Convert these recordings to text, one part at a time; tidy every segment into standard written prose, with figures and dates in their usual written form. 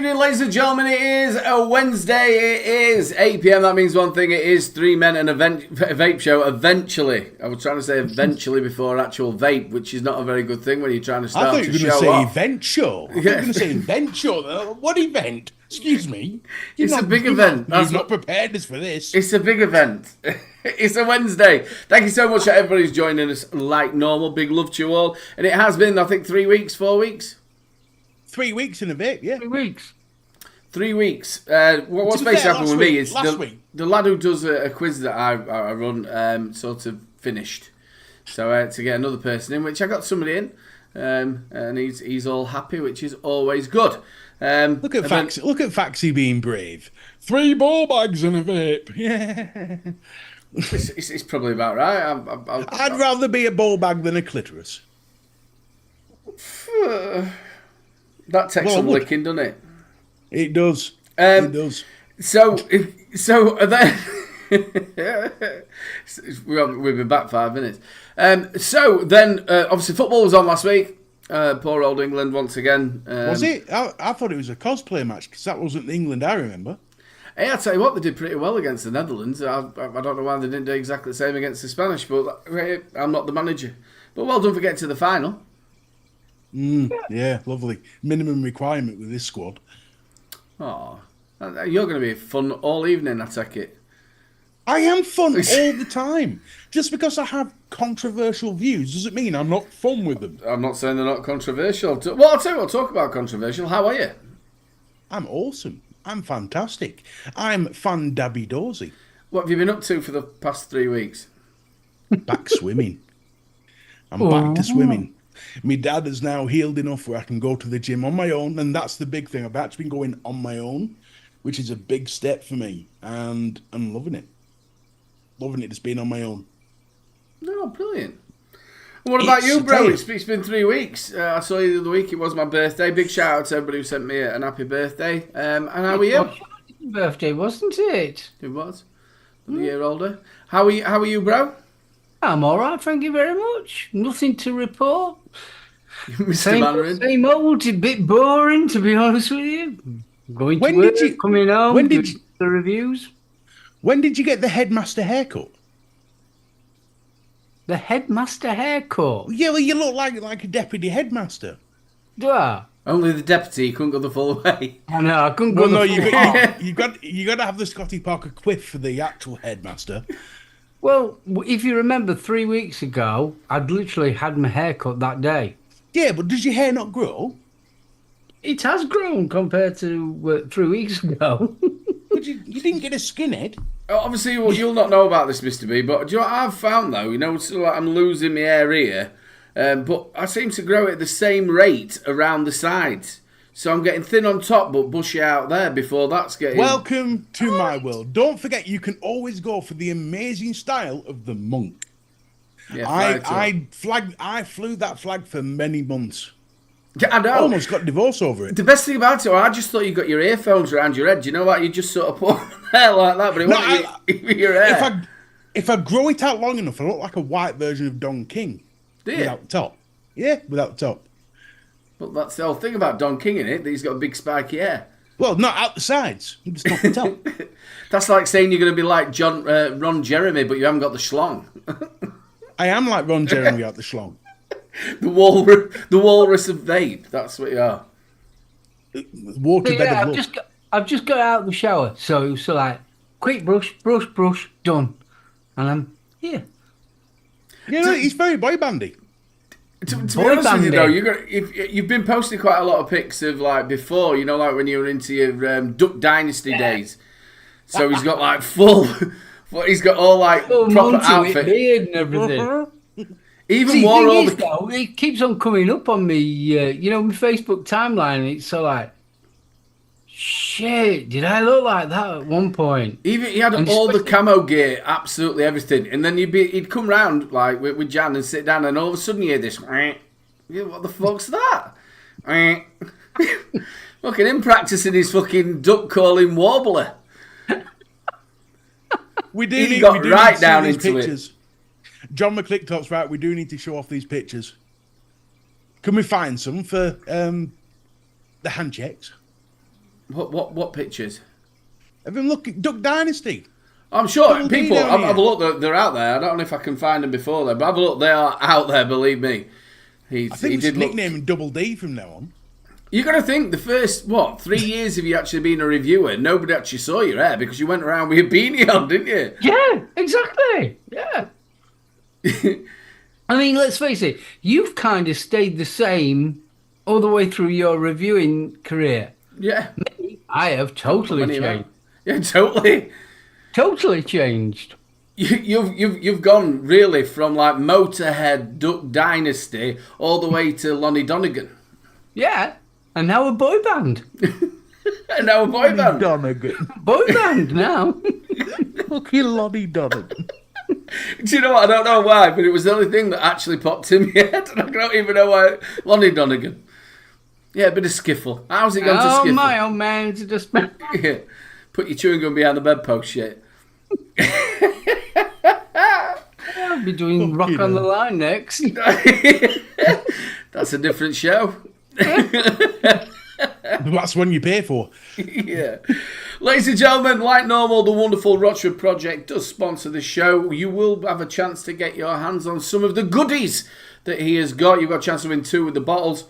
evening, ladies and gentlemen. It is a Wednesday. It is 8 p.m. That means one thing. It is Three Men and a Vape show. Eventually. I was trying to say eventually before actual vape, which is not a very good thing when you're trying to start I thought to you were show going to say off. event show. I thought you were going to say event show. What event? Excuse me. It's a big event. You've not prepared us for this. It's a big event. It's a Wednesday. Thank you so much that everybody's joining us like normal. Big love to you all. And it has been, I think, 3 weeks, 4 weeks? 3 weeks in a bit, yeah. 3 weeks. 3 weeks. What's basically happened with me is the lad who does a quiz that I run sort of finished. So I had to get another person in, which I got somebody in, and he's all happy, which is always good. Look at Faxi being brave. 3 ball bags and a vape. Yeah. It's probably about right. I'd rather be a ball bag than a clitoris. That takes some licking, doesn't it? It does. It does. So then we've been back 5 minutes. So then, obviously, football was on last week. Poor old England once again. Was it? I thought it was a cosplay match because that wasn't the England I remember. Hey, I'll tell you what, they did pretty well against the Netherlands. I don't know why they didn't do exactly the same against the Spanish, but I'm not the manager. But well done for getting to the final. Yeah, lovely. Minimum requirement with this squad. Oh, you're going to be fun all evening, I take it. I am fun all the time. Just because I have controversial views doesn't mean I'm not fun with them. I'm not saying they're not controversial. Well, I'll tell you what, talk about controversial. How are you? I'm awesome. I'm fantastic. I'm fan-dabby-dozy. What have you been up to for the past 3 weeks? Back swimming. I'm back to swimming. My dad is now healed enough where I can go to the gym on my own, and that's the big thing. I've actually been going on my own, which is a big step for me, and I'm loving it. Loving it just being on my own. Oh, brilliant. What about you, bro? It's been 3 weeks. I saw you the other week. It was my birthday. Big shout out to everybody who sent me an happy birthday. And how are you? It was your birthday, wasn't it? It was. I'm a year older. How are you, bro? I'm all right, thank you very much. Nothing to report. Mr. Mandarin. Same old, a bit boring, to be honest with you. Going to work, coming home, doing the reviews. When did you get the headmaster haircut? The headmaster haircut? Yeah, well, you look like a deputy headmaster. Do I? Only the deputy couldn't go the full way. I know, I couldn't go the full way. You got to have the Scotty Parker quiff for the actual headmaster. Well, if you remember 3 weeks ago, I'd literally had my hair cut that day. Yeah, but does your hair not grow? It has grown compared to 3 weeks ago. But you didn't get a skinhead. Obviously, well, you'll not know about this, Mr. B, but do you know what I've found, though? You know, sort of like I'm losing my hair here, but I seem to grow at the same rate around the sides. So I'm getting thin on top, but bushy out there before that's getting... Welcome to my world. Don't forget, you can always go for the amazing style of the monk. Yeah, I flew that flag for many months. Yeah, I know. Almost got divorced over it. The best thing about it, I just thought you got your earphones around your head. Do you know what? You just sort of put hair like that, but it wasn't your hair. If I grow it out long enough, I look like a white version of Don King. Do you? Without the top. Yeah, without the top. But that's the whole thing about Don King, isn't it? That he's got a big spiky hair. Well, not out the sides. Just off the top. That's like saying you're going to be like Ron Jeremy, but you haven't got the schlong. I am like Ron Jeremy without the schlong. The walrus of vape. That's what you are. I've just got out of the shower, so like quick brush, done, and I'm here. Yeah, he's very boy bandy. To be honest with you, though, you've been posting quite a lot of pics of like before. You know, like when you were into your Duck Dynasty days. So he's got like full. He's got all like proper outfit, beard and everything. Even wore all the. Though, it keeps on coming up on me, my Facebook timeline. It's so like, shit, did I look like that at one point? Even he had all the camo gear, absolutely everything, and then he'd come round like with Jan and sit down, and all of a sudden you hear this. What the fuck's that? Look at him practicing his fucking duck calling warbler. He got right down into pictures. John McClicktock's right. We do need to show off these pictures. Can we find some for the handshakes? What pictures? Have been looking Duck Dynasty. I'm sure Double D people down have a here. look. They're out there. I don't know if I can find them before then, but have a look. They are out there. Believe me. I think we should nickname him Double D from now on. You got to think the first 3 years of you actually being a reviewer, nobody actually saw your hair because you went around with a beanie on, didn't you? Yeah, exactly. Yeah. I mean, let's face it. You've kind of stayed the same all the way through your reviewing career. Yeah. Me, I have totally changed. Yeah, totally. Totally changed. You've gone really from like Motorhead, Duck Dynasty, all the way to Lonnie Donegan. Yeah, and now a boy band. And now a boy band. Donegan. Boy band now. Fucking Lonnie Donegan. Do you know what? I don't know why, but it was the only thing that actually popped in my head, and I don't even know why. Lonnie Donegan. Yeah, a bit of skiffle. How's it going to skiffle? Oh, my old man, just Yeah. Put your chewing gum behind the bedpost, shit. I'll be doing Rock on the Line next. That's a different show. That's one you pay for. Yeah. Ladies and gentlemen, like normal, the wonderful Rochford Project does sponsor the show. You will have a chance to get your hands on some of the goodies that he has got. You've got a chance to win 2 with the bottles.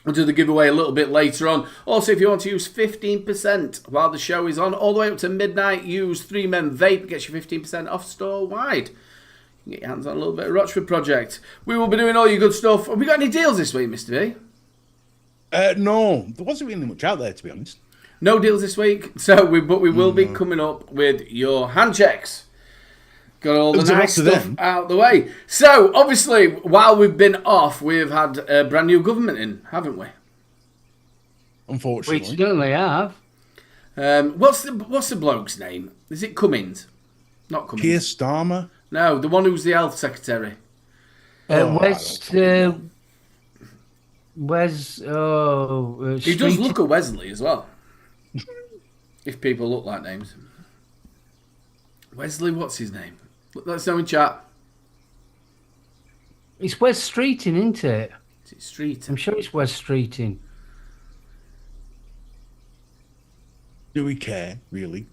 We'll do the giveaway a little bit later on. Also, if you want to use 15% while the show is on, all the way up to midnight, use 3 Men Vape, gets you 15% off store-wide. You can get your hands on a little bit of Rochford Project. We will be doing all your good stuff. Have we got any deals this week, Mr. V? No, there wasn't really much out there, to be honest. No deals this week, but we will be coming up with your hand checks. Got all the nice stuff out the way. So, obviously, while we've been off, we've had a brand new government in, haven't we? Unfortunately. We certainly have. What's the bloke's name? Is it Cummins? Not Cummins. Keir Starmer? No, the one who's the health secretary. Where's he does look a Wesley as well. If people look like names. Wesley, what's his name? Let's know in chat. It's Wes Streeting, isn't it? Is it Street? I'm sure it's Wes Streeting. Do we care, really?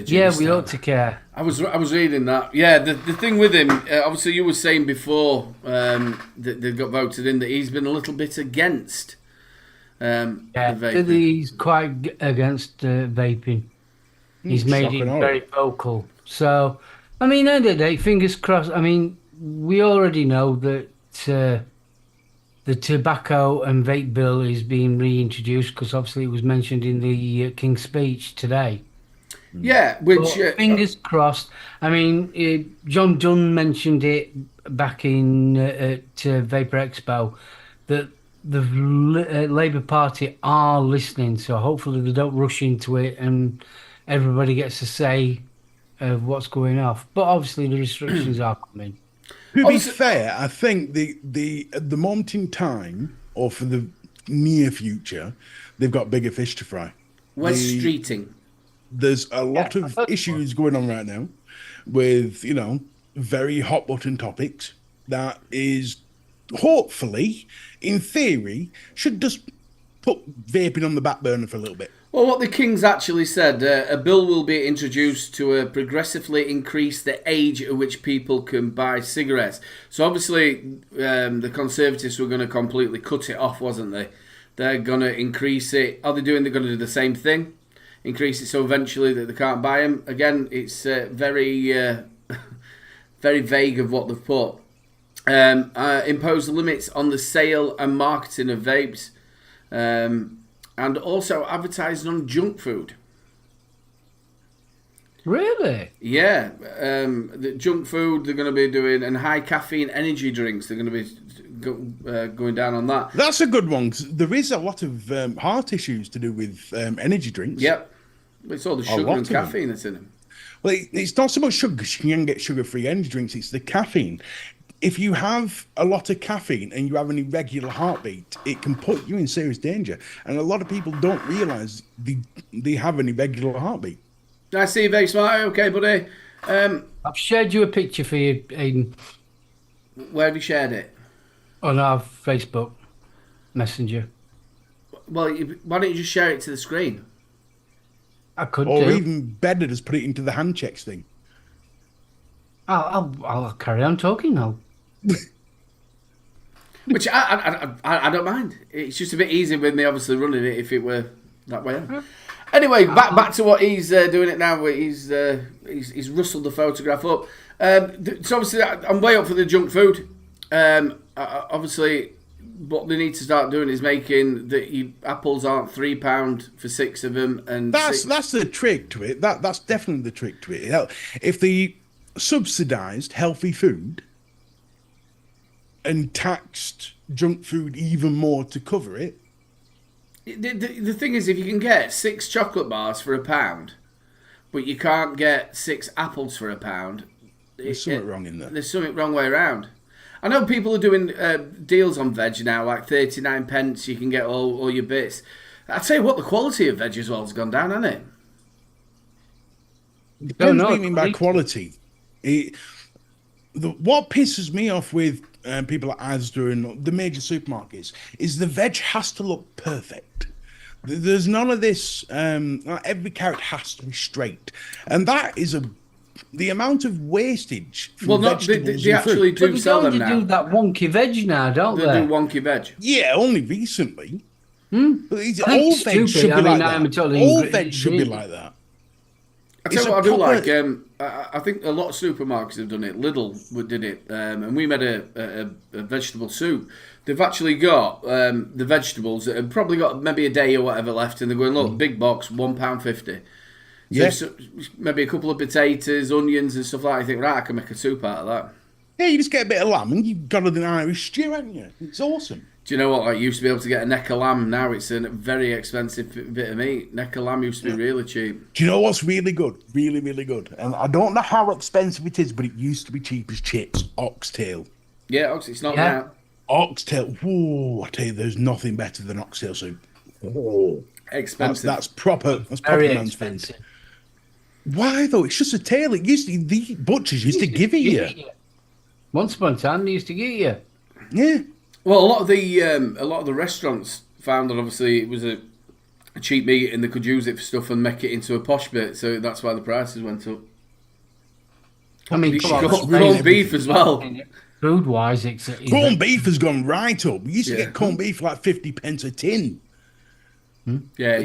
Yeah, we ought to care. I was reading that. Yeah, the thing with him, obviously you were saying before that they got voted in that he's been a little bit against the vaping. He's quite against vaping. He's made it very vocal. So, I mean, end of the day, fingers crossed. I mean, we already know that the tobacco and vape bill is being reintroduced because obviously it was mentioned in the King's speech today. Yeah, which... fingers crossed. I mean, John Dunn mentioned it back in at Vapor Expo that the Labour Party are listening, so hopefully they don't rush into it and everybody gets a say of what's going off. But obviously the restrictions are coming. To be fair, I think at the moment in time, or for the near future, they've got bigger fish to fry. Wes Streeting. There's a lot of issues going on right now with, very hot button topics that is hopefully, in theory, should just put vaping on the back burner for a little bit. Well, what the Kings actually said, a bill will be introduced to progressively increase the age at which people can buy cigarettes. So obviously, the Conservatives were going to completely cut it off, wasn't they? They're going to increase it. Are they doing? They're going to do the same thing, increase it so eventually that they can't buy them. Again, it's very, very vague of what they've put. Impose limits on the sale and marketing of vapes. And also advertising on junk food. Really? Yeah. The junk food they're going to be doing, and high caffeine energy drinks, they're going to be going down on that. That's a good one. 'Cause there is a lot of heart issues to do with energy drinks. Yep. It's all the sugar and caffeine that's in them. Well, it's not so much sugar, because you can get sugar-free energy drinks. It's the caffeine. If you have a lot of caffeine and you have an irregular heartbeat, it can put you in serious danger. And a lot of people don't realise they have an irregular heartbeat. I see you very smart. Okay, buddy. I've shared you a picture for you, Aidan. Where have you shared it? On our Facebook Messenger. Well, why don't you just share it to the screen? I could Or do. even better, just put it into the hand checks thing. I'll carry on talking now. Which I don't mind. It's just a bit easier with me obviously running it if it were that way. Anyway, back to what he's doing it now. Where he's rustled the photograph up. So obviously I'm way up for the junk food. Obviously, what they need to start doing is making the apples aren't £3 for 6 of them, and that's the trick to it. That's definitely the trick to it. If they subsidised healthy food and taxed junk food even more to cover it. The thing is, if you can get 6 chocolate bars for £1, but you can't get 6 apples for £1, there's something wrong in there. There's something wrong way around. I know people are doing deals on veg now, like 39 pence. You can get all your bits. I tell you what, the quality of veg as well has gone down, hasn't it? Depends what you mean by quality. What pisses me off with people at Asda and the major supermarkets is the veg has to look perfect. There's none of this. Every carrot has to be straight, and that is the amount of wastage. From vegetables they actually do sell them now. They do that wonky veg now, don't they? They do wonky veg. Yeah, only recently. But all veg should be like that. All veg should be like that. I tell you what I do like. I think a lot of supermarkets have done it. Lidl did it, and we made a vegetable soup. They've actually got the vegetables that have probably got maybe a day or whatever left, and they're going, look, big box, £1.50. Yeah. So maybe a couple of potatoes, onions, and stuff like that. You think, right, I can make a soup out of that. Yeah, you just get a bit of lamb, and you've got an Irish stew, haven't you? It's awesome. Do you know what? Like, you used to be able to get a neck of lamb. Now it's a very expensive bit of meat. Neck of lamb used to be really cheap. Do you know what's really good? Really, really good. And I don't know how expensive it is, but it used to be cheap as chips. Oxtail. Yeah, it's not now. Oxtail. Whoa, I tell you, there's nothing better than oxtail soup. Oh, expensive. That's proper. That's proper very man's expensive. food. Why though? It's just a tail. It used to. The butchers used to give it you. Once upon a time, they used to give you. Yeah. Well, a lot of the restaurants found that obviously it was a cheap meat and they could use it for stuff and make it into a posh bit, so that's why the prices went up. I mean, corned beef as well. Food wise, corned beef has gone right up. We used to get corned beef for like 50 pence a tin. Yeah.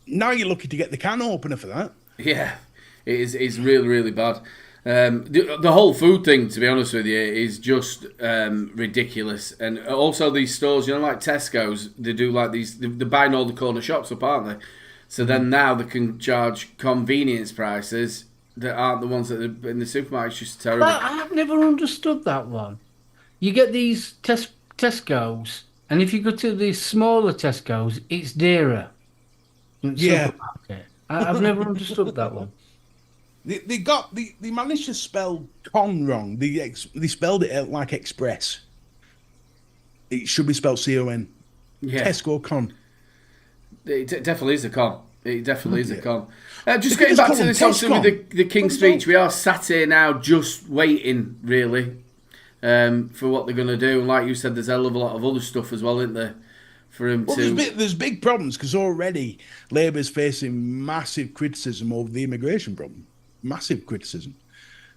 Now you're lucky to get the can opener for that. Yeah, it's really, really bad. The whole food thing, to be honest with you, is just ridiculous. And also these stores, like Tesco's, they do like these, they're buying all the corner shops up, aren't they? So then now they can charge convenience prices that aren't the ones that are in the supermarket. It's just terrible. I've never understood that one. You get these Tesco's, and if you go to these smaller Tesco's, it's dearer. Yeah. I've never understood that one. They managed to spell con wrong. They spelled it like express. It should be spelled C-O-N. Yeah. Tesco con. It definitely is a con. It definitely is a con. Just getting back to this, obviously with the King's speech, we are sat here now just waiting, really, for what they're going to do. And like you said, there's a hell of a lot of other stuff as well, isn't there? For him there's big problems because already Labour's facing massive criticism over the immigration problem. Massive criticism.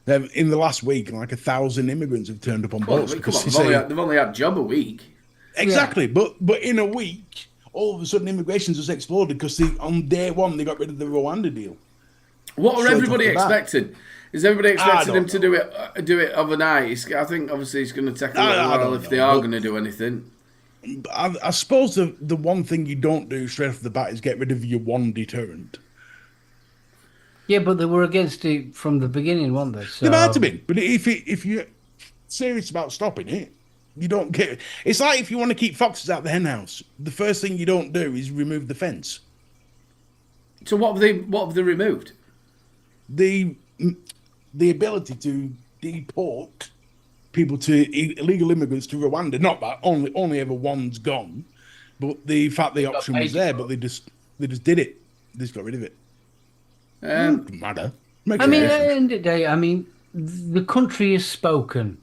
In the last week, like 1,000 immigrants have turned up on boats. They've only had job a week. Exactly, yeah. But in a week, all of a sudden immigration just exploded because on day one they got rid of the Rwanda deal. What are everybody expecting? Is everybody expecting them to do it overnight? I think obviously it's going to take a little while if they are going to do anything. I suppose the one thing you don't do straight off the bat is get rid of your one deterrent. Yeah, but they were against it from the beginning, weren't they? So... They might have been, but if you're serious about stopping it, you don't get. It's like if you want to keep foxes out the hen house, the first thing you don't do is remove the fence. So what have they removed? The ability to deport people to illegal immigrants to Rwanda. Not that only ever one's gone, but the fact the option was there, but they just did it. They just got rid of it. Doesn't matter. At the end of the day, the country has spoken.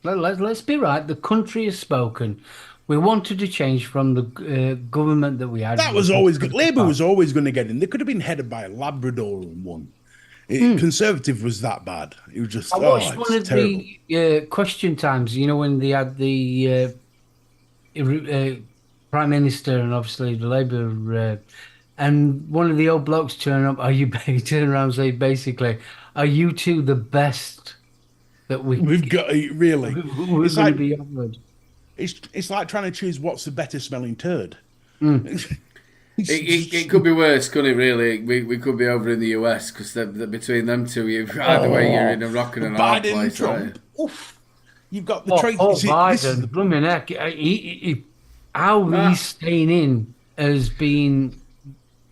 Let's be right. The country has spoken. We wanted to change from the government that we had. That was always good. Labour was always going to get in. They could have been headed by a Labrador and won. Conservative was that bad. It was just, I watched one of terrible. the question times, when they had the Prime Minister and obviously the Labour, and one of the old blokes turn up, turn around and say, basically, are you two the best that we've got? Really? We're it's going like, to be offered. It's like trying to choose what's the better smelling turd. It could be worse, couldn't it? Really, we could be over in the US because between them two, either way, you're in a rock and a hard place. Trump. Right? Oof. You've got the traits. Biden, the blooming heck! How he's staying in as being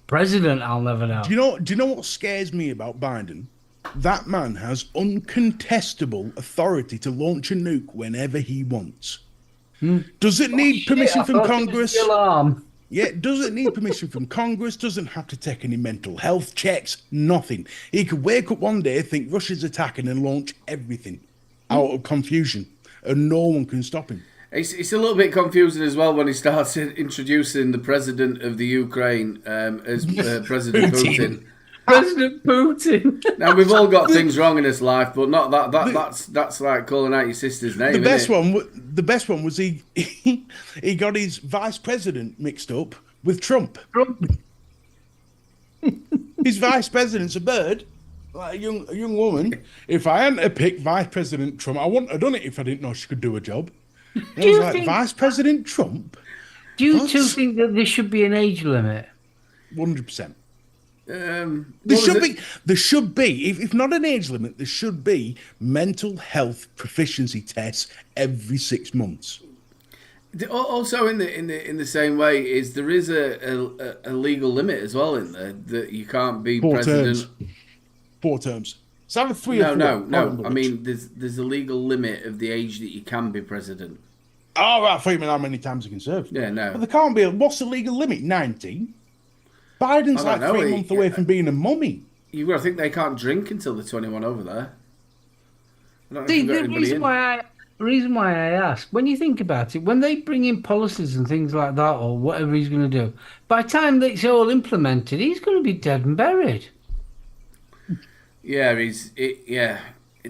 president, I'll never know. Do you know what scares me about Biden? That man has uncontestable authority to launch a nuke whenever he wants. Does it need permission from Congress? Yeah, doesn't need permission from Congress, doesn't have to take any mental health checks, nothing. He could wake up one day, think Russia's attacking and launch everything out of confusion, and no one can stop him. It's a little bit confusing as well when he starts introducing the president of the Ukraine as President Putin. President Putin. Now we've all got things wrong in this life, but not that. That's like calling out your sister's name. The best one was he got his vice president mixed up with Trump. His vice president's a bird, like a young woman. If I hadn't picked Vice President Trump, I wouldn't have done it if I didn't know she could do a job. I was like, Vice President Trump? Do you two think that there should be an age limit? 100%. There should be, if not an age limit, there should be mental health proficiency tests every 6 months. Also, in the same way, there is a legal limit as well in there that you can't be president. 4 terms. So have a 3 or 4. No. I mean, there's a legal limit of the age that you can be president. Oh, right. I thought you meant how many times you can serve. Yeah, no. But there can't be. What's the legal limit? 19. Biden's like 3 months away from being a mummy. You've got to think they can't drink until they're 21 over there. The reason why I ask, when you think about it, when they bring in policies and things like that, or whatever he's going to do, by the time it's all implemented, he's going to be dead and buried. Yeah,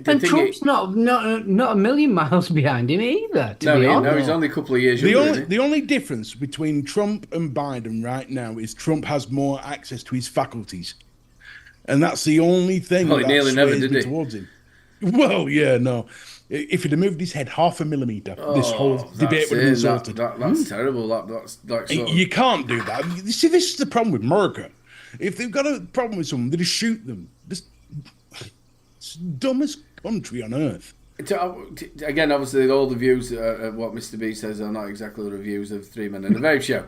And Trump's not a million miles behind him either. No, he's only a couple of years younger. The only difference between Trump and Biden right now is Trump has more access to his faculties, and that's the only thing. Well, he nearly never did it towards him. Well, yeah, no. If he'd have moved his head half a millimeter, this whole debate would have been sorted. That's terrible. You can't do that. You see, this is the problem with America. If they've got a problem with someone, they just shoot them. It's the dumbest country on earth. Again, obviously, all the views of what Mr. B says are not exactly the reviews of 3 Men and a Vape Show.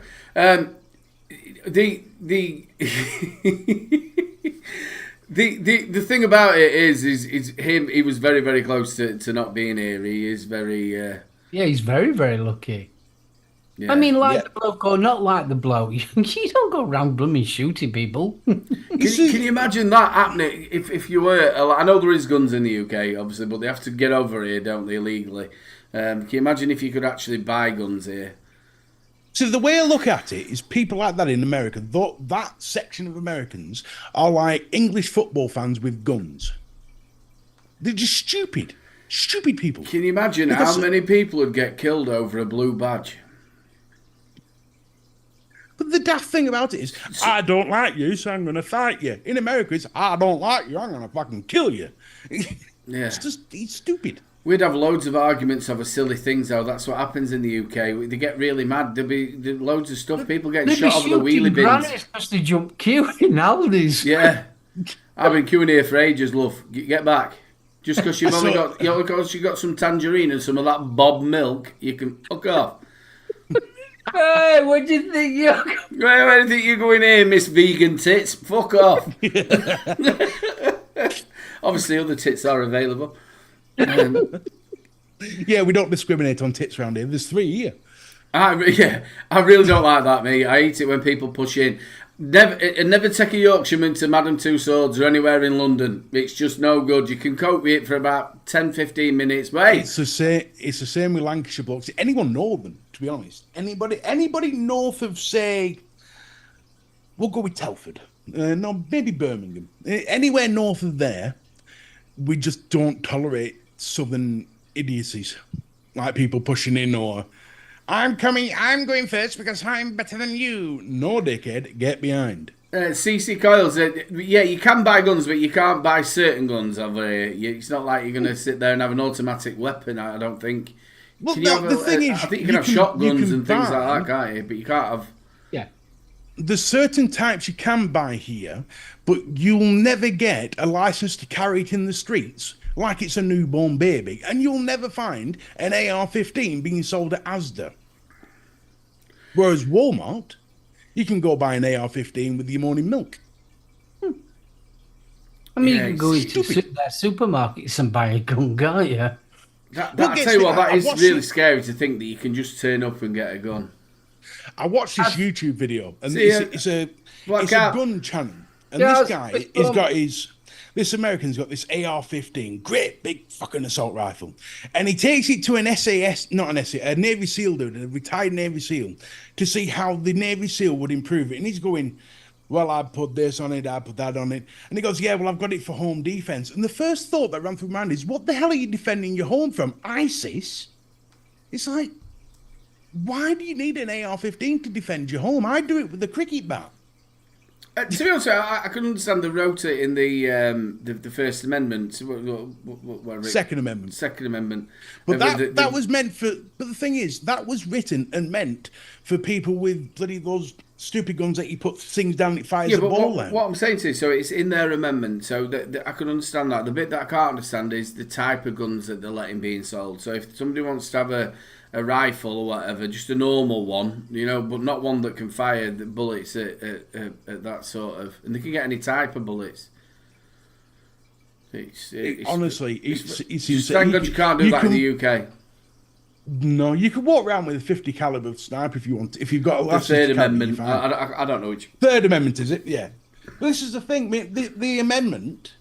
The thing about it is him. He was very, very close to not being here. He is very. He's very, very lucky. Yeah. I mean, the bloke or not like the bloke. You don't go round blooming shooting people. Can you imagine that happening if you were... I know there is guns in the UK, obviously, but they have to get over here, don't they, illegally? Can you imagine if you could actually buy guns here? So the way I look at it is people like that in America, that section of Americans are like English football fans with guns. They're just stupid. Stupid people. Can you imagine how many people would get killed over a blue badge? But the daft thing about it is, I don't like you, so I'm going to fight you. In America, it's, I don't like you, I'm going to fucking kill you. Yeah. It's stupid. We'd have loads of arguments over silly things, though. That's what happens in the UK. They get really mad. There'll be loads of stuff. People getting shot over the wheelie bins. Because they jump queue in Aldi's. Yeah. I've been queuing here for ages, love. Get back. Just because you've only got some tangerine and some of that Bob milk, you can fuck off. Hey, what do you think Where do you think you're going here, Miss Vegan Tits? Fuck off. Obviously, other tits are available. Yeah, we don't discriminate on tits around here. There's 3 here. I really don't like that, mate. I hate it when people push in. Never take a Yorkshireman to Madame Tussauds or anywhere in London. It's just no good. You can cope with it for about 10, 15 minutes. Wait. It's the same with Lancashire blokes. Anyone northern, to be honest. Anybody north of, say, we'll go with Telford. No, maybe Birmingham. Anywhere north of there, we just don't tolerate southern idiocies. Like people pushing in or, I'm going first because I'm better than you. No, dickhead, get behind. CC Coils, yeah, you can buy guns, but you can't buy certain guns. It's not like you're going to sit there and have an automatic weapon, I don't think. Well, the thing is, I think you can have shotguns and things like that, can't you? But you can't have... Yeah. There's certain types you can buy here, but you'll never get a license to carry it in the streets like it's a newborn baby. And you'll never find an AR-15 being sold at Asda. Whereas Walmart, you can go buy an AR-15 with your morning milk. I mean, you can go into their supermarkets and buy a gun, can't you? I tell you what, that is really scary to think that you can just turn up and get a gun. I watched this YouTube video, and it's a gun channel, and this guy has got this American's got this AR-15, great big fucking assault rifle, and he takes it to a Navy SEAL dude, a retired Navy SEAL, to see how the Navy SEAL would improve it, and he's going, well, I put this on it, I put that on it, and he goes, yeah, well, I've got it for home defense, and the first thought that ran through my mind is, what the hell are you defending your home from? ISIS? It's like, why do you need an AR-15 to defend your home? I do it with a cricket bat. To be honest, I can understand the rotor in the First Amendment. Second Amendment. Second Amendment. But that was meant for... But the thing is, that was written and meant for people with bloody those stupid guns that you put things down and it fires a ball out. What I'm saying to you, so it's in their amendment, so I can understand that. The bit that I can't understand is the type of guns that they're letting being sold. So if somebody wants to have a rifle or whatever, just a normal one, but not one that can fire the bullets at that sort of... And they can get any type of bullets. Honestly, it's thank God you can't do that in the UK. No, you can walk around with a 50 caliber sniper if you want. If you've got a the Third Amendment. I don't know which. Third Amendment, is it? Yeah. But this is the thing. The amendment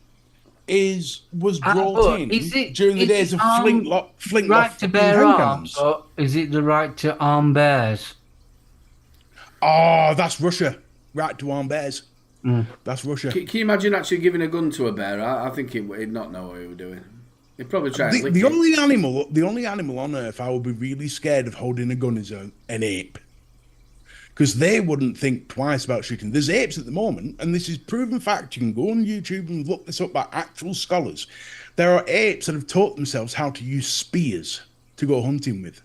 was brought in during the days of flintlock right to bear arms, or is it the right to arm bears? Oh, that's Russia. Right to arm bears. That's Russia. Can you imagine actually giving a gun to a bear? I think he'd not know what he was doing. He'd probably try and lick the only animal on earth I would be really scared of holding a gun is an ape. Because they wouldn't think twice about shooting. There's apes at the moment, and this is proven fact. You can go on YouTube and look this up by actual scholars. There are apes that have taught themselves how to use spears to go hunting with.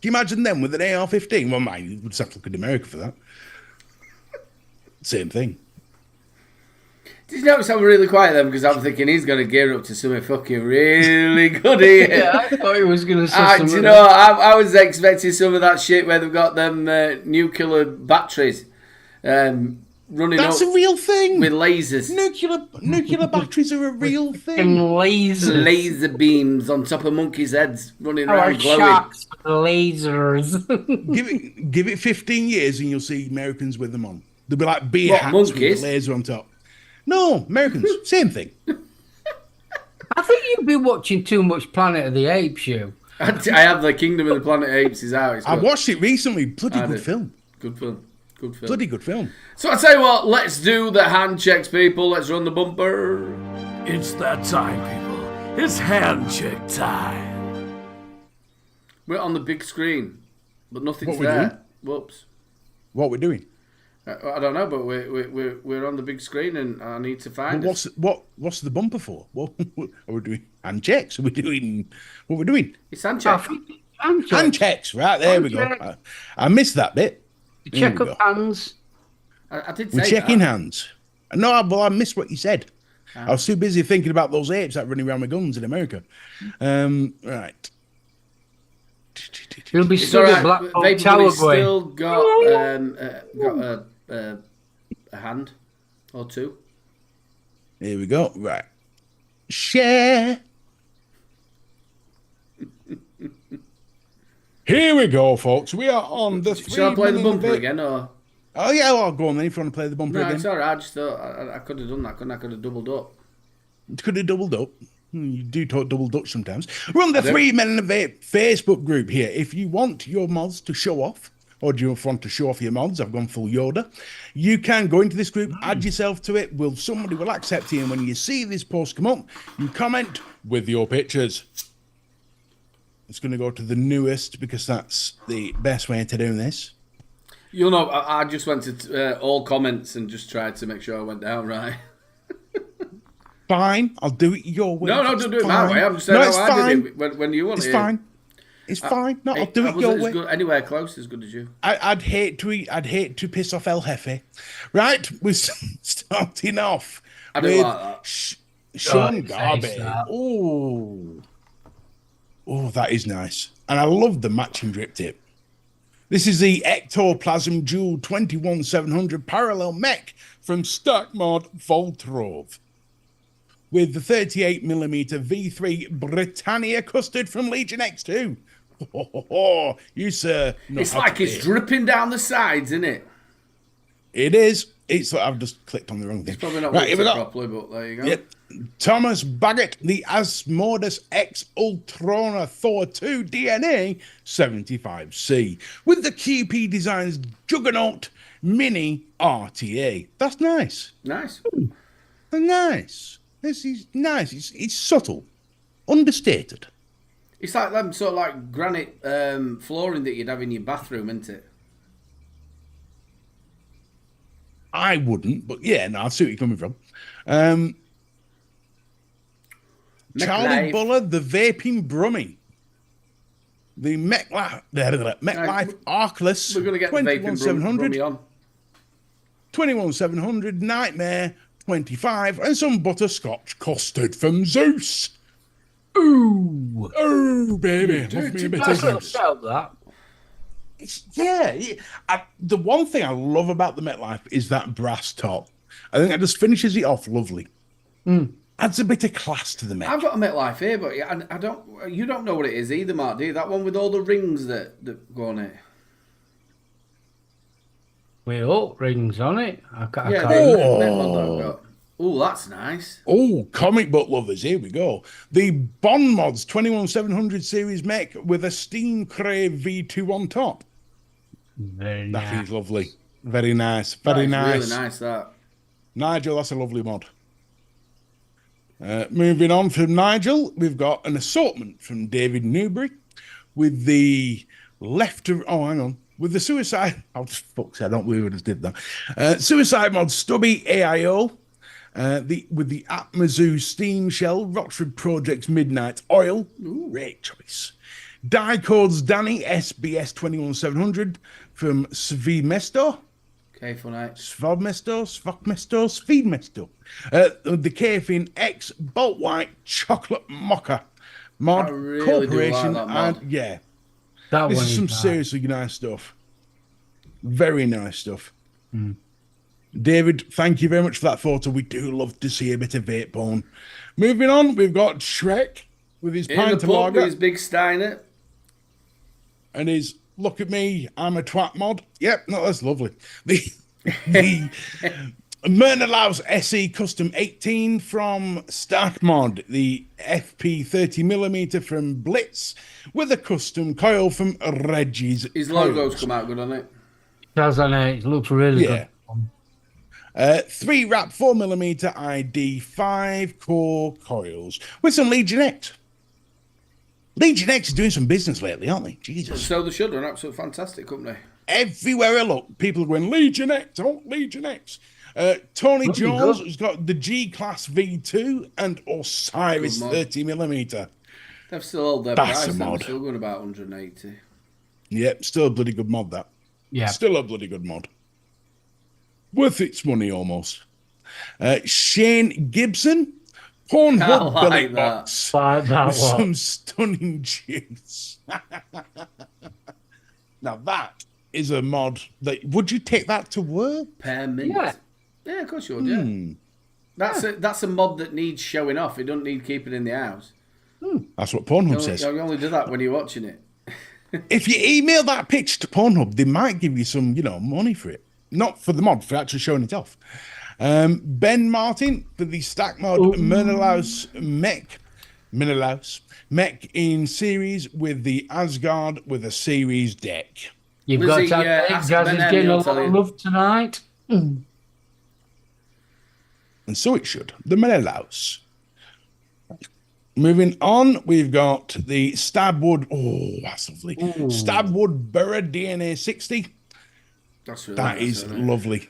Can you imagine them with an AR-15? Well, mine, you would just have to look at America for that. Same thing. Did you notice I'm really quiet then? Because I'm thinking he's going to gear up to something fucking really good here. Yeah, I thought he was going to say something. Do you know, I was expecting some of that shit where they've got them nuclear batteries running That's a real thing. With lasers. Nuclear batteries are a real thing. And lasers. Laser beams on top of monkeys' heads running around glowing. Sharks with lasers. Give it 15 years and you'll see Americans with them on. They'll be like beer hats monkeys? With a laser on top. No, Americans, same thing. I think you've been watching too much Planet of the Apes, you. I have. The Kingdom of the Planet of the Apes is out. I watched it recently. Bloody good film. Good film. Bloody good film. So I tell you what, let's do the hand checks, people. Let's run the bumper. It's that time, people. It's hand check time. We're on the big screen, but nothing's there. Whoops. What we're doing? I don't know, but we're on the big screen, and I need to find it. What's the bumper for? What are we doing? Hand checks? Are we doing what we're doing? It's hand checks. Hand checks, right there we go. I missed that bit. Check up hands. I did say we're checking hands. No, I missed what you said. I was too busy thinking about those apes that running around with guns in America. Right. You'll be still at Blackpool Tower still got a hand or two. Here we go. Right. Share. Here we go, folks. We are on the 3 Shall I play the bumper again, or Oh, yeah, well, go on then if you want to play the bumper No, again. it's all right. I just thought I could have done that, couldn't I? I could have doubled up. Could have doubled up. You do talk double Dutch sometimes. We're on the 3 Men in a Vape Facebook group here. If you want your mods to show off, or do you want to show off your mods? I've gone full Yoda. You can go into this group, add yourself to it. Somebody will accept you, and when you see this post come up, you comment with your pictures. It's going to go to the newest because that's the best way to do this. You'll know, I just went to all comments and just tried to make sure I went down right. Fine, I'll do it your way. No, don't do it my way. I'm just saying how I did it when you want it. It's fine. It's fine. No, I'll do it your way. Good, anywhere close as good as you. I'd hate to piss off El Jefe. Right, we're starting off. I don't like that. Sean Garvey. Oh, that is nice. And I love the matching drip tip. This is the Ectoplasm Dual 21700 parallel mech from Stark Mod Voltrove, with the 38mm V3 Britannia custard from Legion X2. You, sir. It's like it's dripping down the sides, isn't it? It is. It's like I've just clicked on the wrong thing. It's probably not working properly, but there you go. Yep. Thomas Baggett, the Asmodus X Ultrona Thor 2 DNA 75C, with the QP Designs Juggernaut Mini RTA. That's nice. Nice. Nice. This is nice. It's subtle, understated. It's like them sort of like granite flooring that you'd have in your bathroom, isn't it? I wouldn't, but yeah, no, I see where you're coming from. Charlie Buller, the Vaping Brummie. The MetLife Arkless. We're going to get the Vaping Brummie on. 21700 Nightmare 25, and some butterscotch custard from Zeus. Ooh. Oh, baby. Love me a bit of Zeus. That. The one thing I love about the MetLife is that brass top. I think that just finishes it off lovely. Adds a bit of class to the Met. I've got a MetLife here, but I don't. You don't know what it is either, Mark, do you? That one with all the rings that go on it. With all rings on it. I can't Oh, that's nice. Oh, comic book lovers, here we go. The Bond Mods 21700 series mech with a Steam Crave V2 on top. Very nice. That is lovely. Very nice. Very nice. Really nice, that. Nigel, that's a lovely mod. Moving on from Nigel, we've got an assortment from David Newbury with the with the Suicide... Oh, fuck, I don't believe I just did that. Suicide Mod Stubby AIO. With the Atmazu Steam Shell, Rockford Projects Midnight Oil. Ooh, great choice. Die Codes Danny SBS 21700 from Svidmesto. Okay, for night. Svogmesto. The Kafin X Bolt White Chocolate Mocha mod. I really Corporation. do like that mod. And yeah, That this one is some nice. seriously nice stuff. Very nice stuff. David, thank you very much for that photo. We do love to see a bit of vape porn. Moving on, we've got Shrek with his pint of lager. With his big Steiner. And his look at me, I'm a twat mod. Yep, no, that's lovely. The Myrna Laus SE Custom 18 from Stark Mod. The FP 30mm from Blitz with a custom coil from Reggie's. His logo's come out good on it. Does on it. It looks really good. 3 wrap 4mm ID 5 core coils with some Legion X. Legion X is doing some business lately, aren't they? Jesus. So they should. They're an absolute fantastic company. Everywhere I look, people are going, Legion X, I want Legion X. Tony Jones has got the G-Class V2 and Osiris 30mm. They've still held their price. They're still going about 180. Yep, still a bloody good mod, that. Yeah. Still a bloody good mod. Worth its money, almost. Shane Gibson, Pornhub Billy Box. With some stunning juice. Now that is a mod that... Would you take that to work? Pearmint. Yeah, of course you would, yeah. That's a mod that needs showing off. It doesn't need keeping in the house. That's what Pornhub says. You only do that when you're watching it. If you email that pitch to Pornhub, they might give you some, money for it. Not for the mod, for actually showing it off. Ben Martin for the stack mod Menelaus mech in series with the Asgard with a series deck. You've got Jazz is getting a lot of love tonight. And so it should. The Menelaus. Moving on, we've got the Stabwood. Oh, that's lovely. Ooh. Stabwood Burra DNA 60. That's really that nice, is lovely.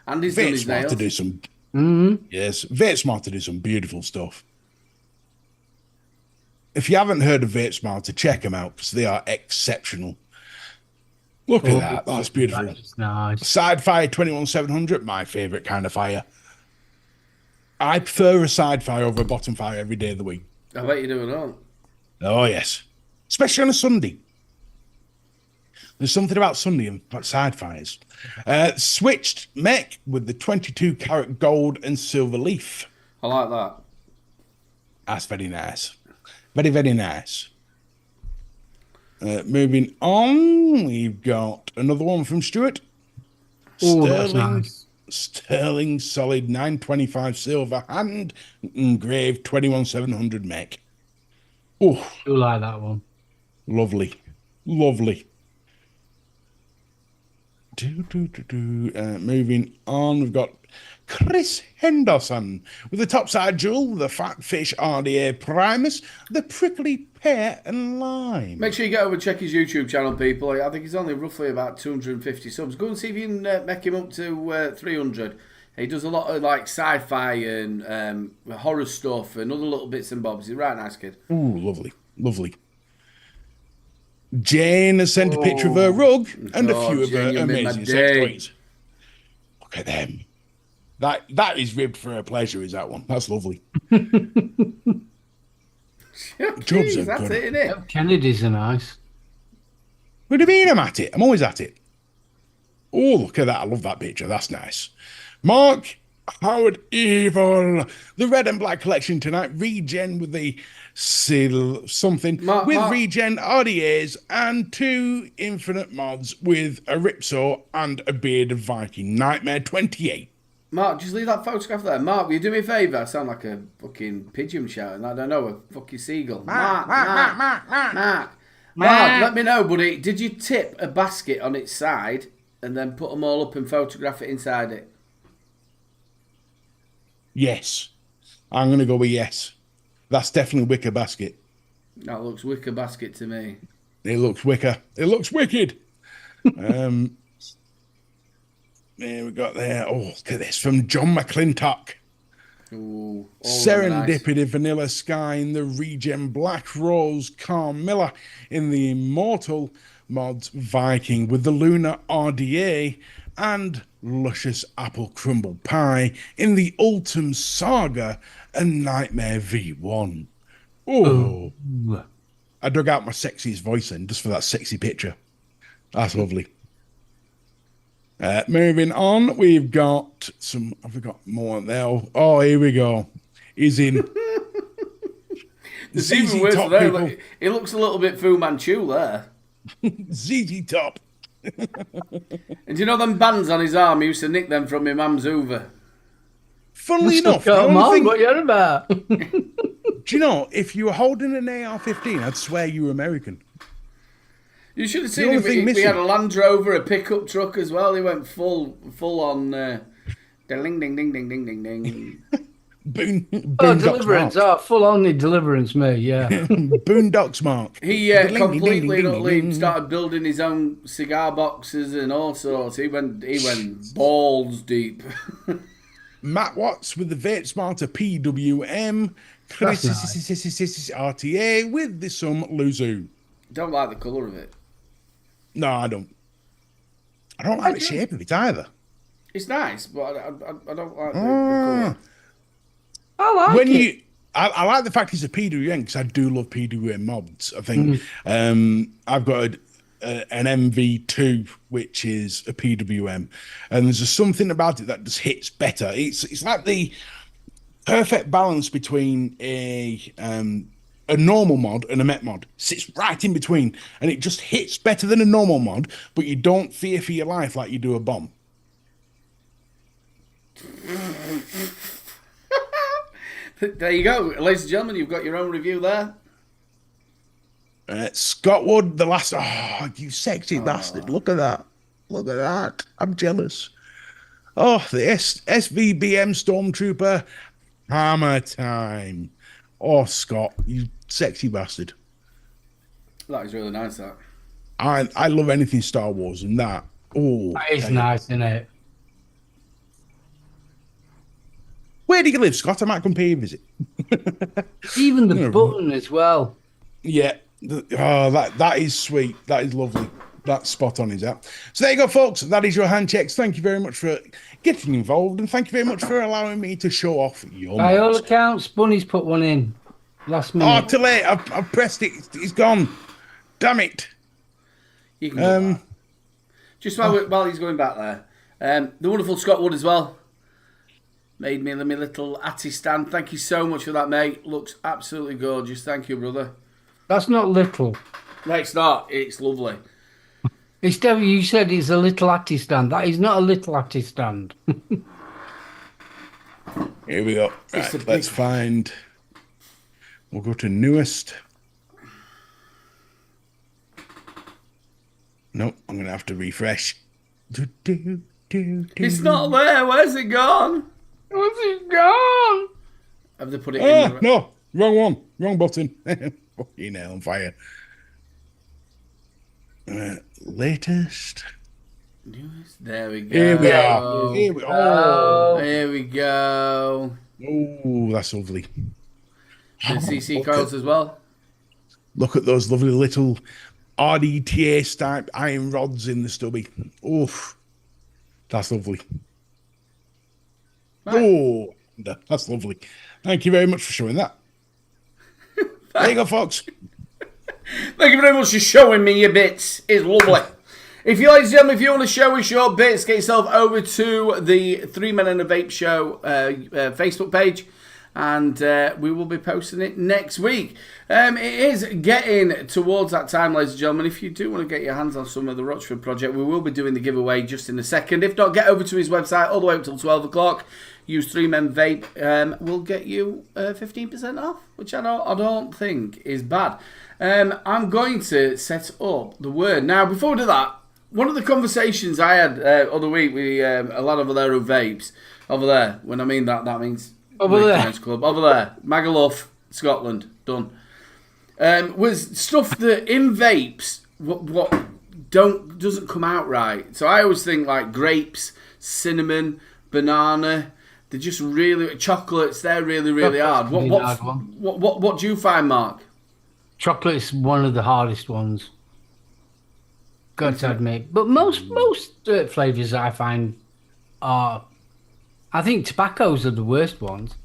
And he's done his nails. To do some. Yes, Vape Smart to do some beautiful stuff. If you haven't heard of Vape Smart, to check them out because they are exceptional. Look at that. That's beautiful. That is nice. Side fire 21700, my favorite kind of fire. I prefer a side fire over a bottom fire every day of the week. I bet you do it all. Oh, yes. Especially on a Sunday. There's something about Sunday and side fires. Switched mech with the 22 karat gold and silver leaf. I like that. That's very nice. Very, very nice. Moving on, we've got another one from Stuart. Sterling solid 925 silver hand engraved 21700 mech. Oh, you like that one? Lovely. Moving on, we've got Chris Henderson with the topside jewel, the Fat Fish RDA Primus, the Prickly Pear and Lime. Make sure you get over and check his YouTube channel, people. I think he's only roughly about 250 subs. Go and see if you can make him up to 300. He does a lot of like sci-fi and horror stuff and other little bits and bobs. He's a right nice kid. Ooh, lovely. Jane has sent a picture of her rug and a few of her amazing sex toys. Look at them. That is ribbed for her pleasure, is that one? That's lovely. Jeez, that's it, isn't it? Kennedy's are nice. What do you mean I'm at it? I'm always at it. Oh, look at that. I love that picture. That's nice. Mark Howard Evil. The red and black collection tonight. Regen with the seal something. Mark. Regen RDAs and 2 infinite mods with a Ripsaw and a bearded Viking. Nightmare 28. Mark, just leave that photograph there. Mark, will you do me a favour? I sound like a fucking pigeon shouting. I don't know, a fucking seagull. Mark, let me know, buddy. Did you tip a basket on its side and then put them all up and photograph it inside it? Yes. I'm going to go with yes. That's definitely wicker basket. That looks wicker basket to me. It looks wicker. It looks wicked. There we got there. Oh, look at this from John McClintock. Ooh, Serendipity nice. Vanilla Sky in the Regen Black Rose Carmilla in the Immortal Mods Viking with the Lunar RDA and Luscious Apple Crumble Pie in the Ultim Saga and Nightmare V1. Oh, I dug out my sexiest voice in just for that sexy picture. That's lovely. Moving on, we've got some. Have we got more there? Oh, here we go. He's in. There's even worse there. Look, it looks a little bit Fu Manchu there. ZZ Top. And do you know them bands on his arm? He used to nick them from my mum's Hoover. Funnily enough, what you're about? Do you know, if you were holding an AR-15, I'd swear you were American. You should have seen him. He had a Land Rover, a pickup truck as well. He went full on. Ding, ding, ding, ding, ding, ding, ding. Deliverance. Full on the Deliverance, me, yeah. Boondocks Mark. He completely started building his own cigar boxes and all sorts. He went balls deep. Matt Watts with the Vape Smarter PWM. Chris RTA with the Some Luzu. Don't like the colour of it. No, I don't. I don't like the shape of it either. It's nice, but I don't like the colour. I like it. I like the fact it's a PWM because I do love PWM mods. I think I've got an MV2 which is a PWM, and there's just something about it that just hits better. It's like the perfect balance between a normal mod and a mech mod. Sits right in between, and it just hits better than a normal mod, but you don't fear for your life like you do a bomb. There you go, ladies and gentlemen. You've got your own review there. Scott Wood, the last. Oh, you sexy bastard! Look at that! Look at that! I'm jealous. Oh, the SVBM Stormtrooper, hammer time. Oh, Scott, you sexy bastard! That is really nice. That I love anything Star Wars, and that. Oh, that is nice, isn't it? Where do you live, Scott? I might come pay you a visit. Even the button as well. Yeah. That is sweet. That is lovely. That's spot on, is that? So there you go, folks. That is your hand checks. Thank you very much for getting involved, and thank you very much for allowing me to show off your. By all accounts, Bunny's put one in last minute. Oh, too late. I've pressed it. It's gone. Damn it. you can go back. Just while he's going back there, the wonderful Scott Wood as well made me my little Atty stand. Thank you so much for that, mate. Looks absolutely gorgeous. Thank you, brother. That's not little. No, it's not. It's lovely. It's Debbie, you said it's a little Atty stand. That is not a little Atty stand. Here we go. Right, let's find. We'll go to newest. Nope, I'm going to have to refresh. It's not there. Where's it gone? Where's it gone? Have they put it in? No, wrong one. Wrong button. Fucking hell, on fire. Latest. There we go. Here we are. Here we are. There we go. Oh, that's lovely. The CC coils as well. Look at those lovely little RDTA type iron rods in the stubby. Oof. That's lovely. Right. Oh, that's lovely. Thank you very much for showing that. There you go, folks. Thank you very much for showing me your bits. It's lovely. If you, ladies and gentlemen, if you want to show us your bits, get yourself over to the 3 Men and a Vape Show Facebook page, and we will be posting it next week. It is getting towards that time, ladies and gentlemen. If you do want to get your hands on some of the Rochford project, we will be doing the giveaway just in a second. If not, get over to his website all the way up till 12 o'clock. Use 3 Men Vape. We'll get you 15% off, which I don't think is bad. I'm going to set up the word. Now, before we do that, one of the conversations I had other week with a lad over there who vapes, over there, when I mean that means over there. Club, over there, Magaluf, Scotland, done. Was stuff that in vapes what doesn't come out right. So I always think like grapes, cinnamon, banana. They're just really chocolates. They're really hard. What do you find, Mark? Chocolate is one of the hardest ones. Got to admit, but most flavors I find are. I think tobaccos are the worst ones.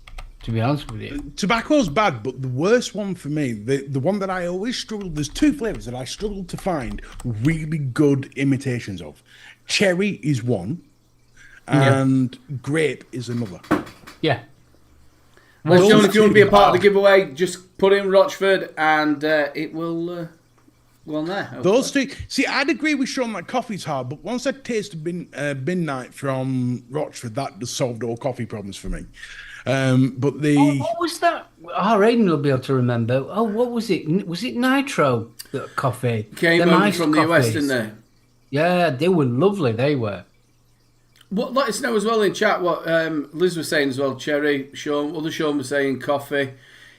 To be honest with you, tobacco's bad, but the worst one for me, the one that I always struggle. There's two flavors that I struggle to find really good imitations of. Cherry is one, and grape is another. Yeah. Well, if you want to be a part of the giveaway, just put in Rochford, and it will. Well, there. Okay. Those two. See, I'd agree with Sean that coffee's hard, but once I tasted bin night from Rochford, that just solved all coffee problems for me. But what was that? Aiden will be able to remember. Oh, what was it? Was it Nitro coffee? Came over from the US, didn't they? Yeah, they were lovely. They were. Let us know as well in chat what Liz was saying as well. Cherry, Sean, other Sean was saying coffee.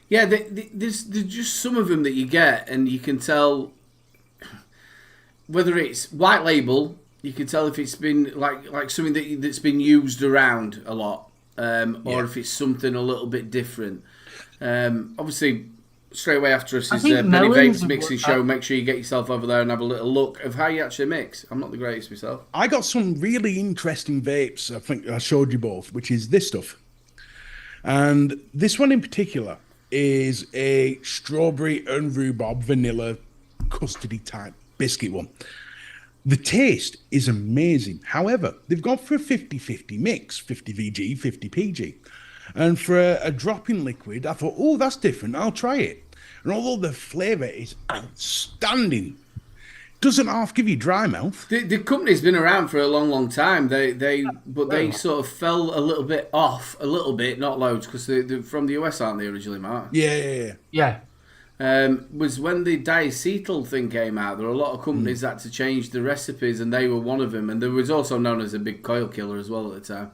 Yeah, there's just some of them that you get, and you can tell whether it's white label. You can tell if it's been like something that's been used around a lot, or if it's something a little bit different. Obviously, straight away after us is Penny Vape's mixing show. Make sure you get yourself over there and have a little look of how you actually mix. I'm not the greatest myself. I got some really interesting vapes. I think I showed you both, which is this stuff, and this one in particular is a strawberry and rhubarb vanilla custardy type biscuit one. The taste is amazing. However, they've gone for a 50-50 mix, 50 VG, 50 PG. And for a drop-in liquid, I thought, oh, that's different. I'll try it. And although the flavour is outstanding, doesn't half give you dry mouth. The company's been around for a long time. They sort of fell a little bit off, not loads, because they're from the US, aren't they originally, Mark? Yeah. Was when the diacetyl thing came out. There were a lot of companies that had to change the recipes, and they were one of them. And there was also known as a big coil killer as well at the time.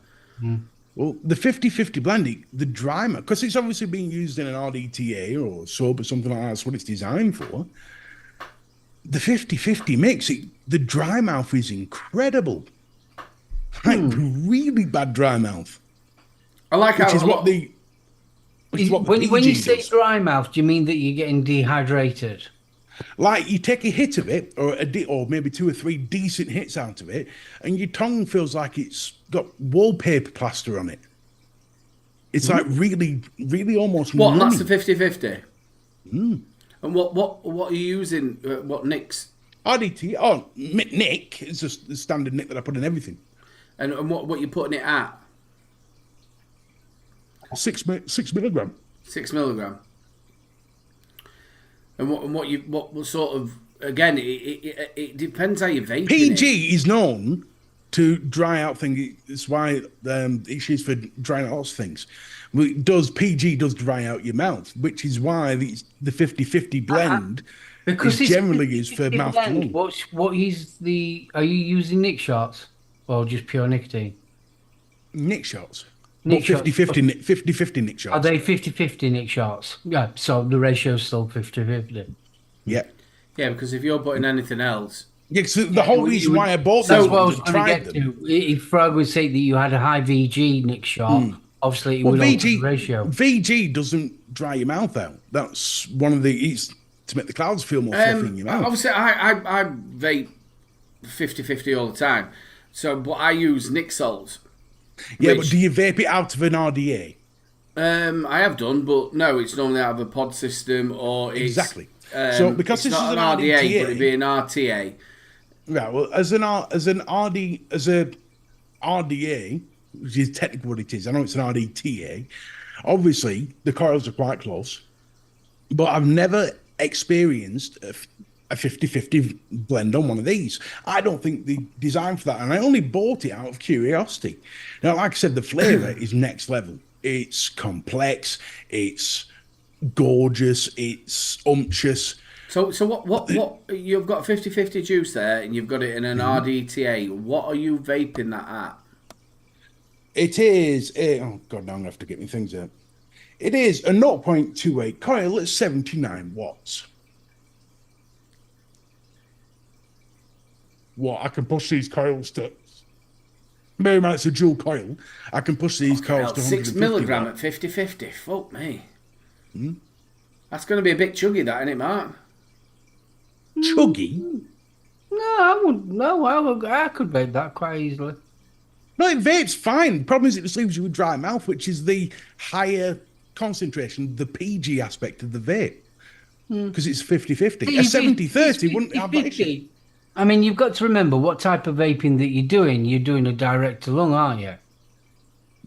Well, the 50-50 blend, the dry mouth, because it's obviously being used in an RDTA or a sub or something like that. That's what it's designed for. The 50-50 mix, the dry mouth is incredible. Like, really bad dry mouth. I like how... When you say dry mouth, do you mean that you're getting dehydrated? Like, you take a hit of it, or maybe 2 or 3 decent hits out of it, and your tongue feels like it's got wallpaper plaster on it. It's like really, really almost What, and nummy. that's the 50-50? And what are you using? What nicks? RDT. Oh, Nick is just the standard Nick that I put in everything. And what you're putting it at? 6 milligram. 6 milligram. And what sort of, again, it depends how you vape. PG is known to dry out things. It's why it's used for drying out lots of things. PG does dry out your mouth, which is why the 50-50 blend is generally used for mouth to lung. Are you using Nick shots or just pure nicotine? Nick shots. 50-50 Nick shots. Are they 50-50 Nick shots? Yeah, so the ratio's still 50-50. Yeah. Yeah, because if you're putting anything else... Yeah, so the whole reason why I bought those ones and tried them... If Frog would say that you had a high VG Nick shot, obviously it would alter the ratio. VG doesn't dry your mouth out. That's one of the... to make the clouds feel more fluffy in your mouth. Obviously, I vape 50-50 all the time. But I use Nick salts. Yeah, but do you vape it out of an RDA? I have done, but no, it's normally out of a pod system or it's... Exactly. So because this is an RDA, RDTA, but it'd be an RTA. Right. Well, as a RDA, which is technically what it is. I know it's an RDTA. Obviously, the coils are quite close, but I've never experienced a 50-50 blend on one of these. I don't think they designed for that, and I only bought it out of curiosity. Now, like I said, the flavour is next level. It's complex, it's gorgeous, it's umptuous. So what you've got 50-50 juice there, and you've got it in an RDTA. What are you vaping that at? It is oh god, now I'm gonna have to get my things out. It is a 0.28 coil at 79 watts. What, I can push these coils to... Maybe it's a dual coil. I can push these coils to 6 milligram at 50-50. Fuck me. That's going to be a bit chuggy, that, isn't it, Mark? Chuggy? No, I wouldn't. No, I could vape that quite easily. No, it vapes fine. The problem is it just leaves you with dry mouth, which is the higher concentration, the PG aspect of the vape. Because it's 50-50. A 70-30 wouldn't have that issue. I mean, you've got to remember what type of vaping that you're doing. You're doing a direct to lung, aren't you?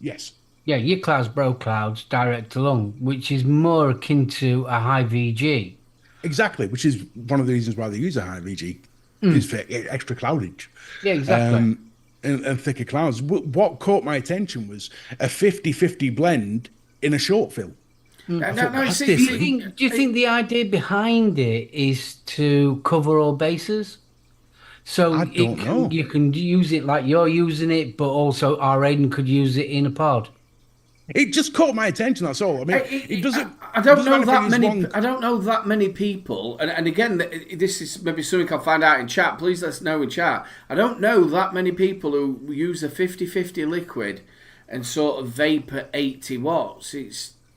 Yes. Yeah, your clouds, bro clouds, direct to lung, which is more akin to a high VG. Exactly, which is one of the reasons why they use a high VG, is for extra cloudage. Yeah, exactly. And thicker clouds. What caught my attention was a 50-50 blend in a short fill. Do you think the idea behind it is to cover all bases? So I don't know. You can use it like you're using it, but also our Aiden could use it in a pod. It just caught my attention. That's all. I mean, it doesn't. I don't know that many. I don't know that many people. And again, this is maybe something I'll find out in chat. Please let us know in chat. I don't know that many people who use a 50-50 liquid and sort of vape at 80 watts.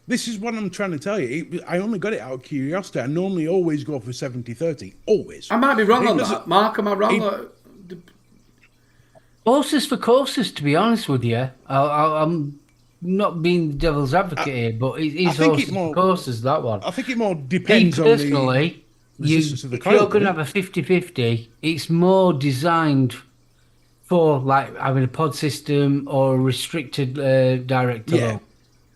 This is what I'm trying to tell you. I only got it out of curiosity. I normally always go for 70-30. Always. I might be wrong on that. Mark, am I wrong? Horses for courses, to be honest with you. I'm not being the devil's advocate here, but it is horses for courses, that one. I think it more depends on the resistance of the coil. If you're going to have a 50-50, it's more designed for like having a pod system or a restricted direct to low.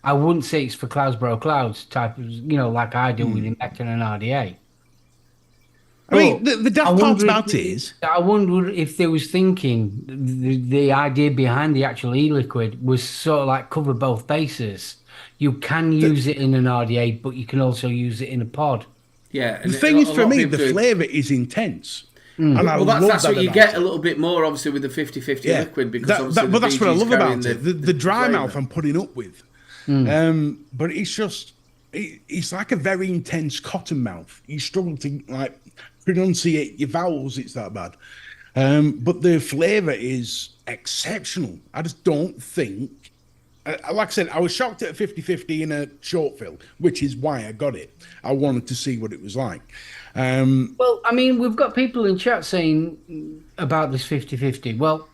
I wouldn't say it's for clouds, bro, clouds type of, like I do with Mech and an RDA. I mean, the daft part about it is... I wonder if they was thinking the idea behind the actual e-liquid was sort of like cover both bases. You can use it in an RDA, but you can also use it in a pod. Yeah. The thing is, for me, the flavour is intense. And I love that's what you get it. A little bit more, obviously, with the 50-50 liquid. Because but that's what I love about it. The dry flavour. mouth I'm putting up with. But it's just... It's like a very intense cotton mouth. You struggle to, like, pronunciate your vowels. It's that bad. But the flavour is exceptional. I just don't think... like I said, I was shocked at a 50-50 in a short fill, which is why I got it. I wanted to see what it was like. Well, I mean, we've got people in chat saying about this 50-50. Well,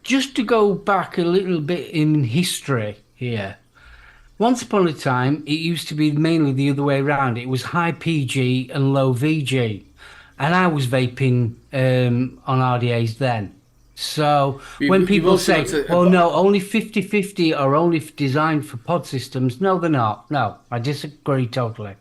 just to go back a little bit in history here, once upon a time, it used to be mainly the other way around. It was high PG and low VG. And I was vaping on RDAs then. So when people say, well, no, only 50-50 are only designed for pod systems, no, they're not. No, I disagree totally.